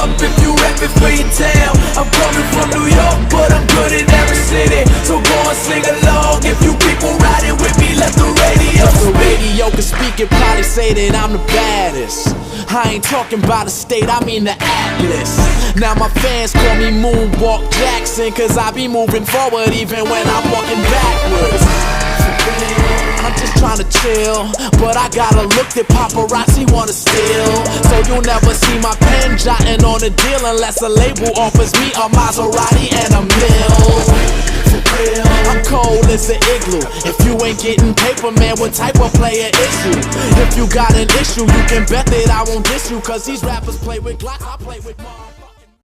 up if you rapping for your town. I'm coming from New York, but I'm good in every city. So go and sing along if you people riding with me. Let the radio If the speak. radio can speak it, probably say that I'm the baddest. I ain't talking about the state, I mean the atlas. Now my fans call me Moonwalk Jackson, cause I be moving forward even when I'm walking backwards. I'm just tryna chill, but I got a look that paparazzi wanna steal. So you'll never see my pen jotting on a deal unless a label offers me a Maserati and a mill. I'm cold as an igloo. If you ain't getting paper, man, what type of player is you? If you got an issue, you can bet that I won't diss you, cause these rappers play with Glocks, I play with Mars.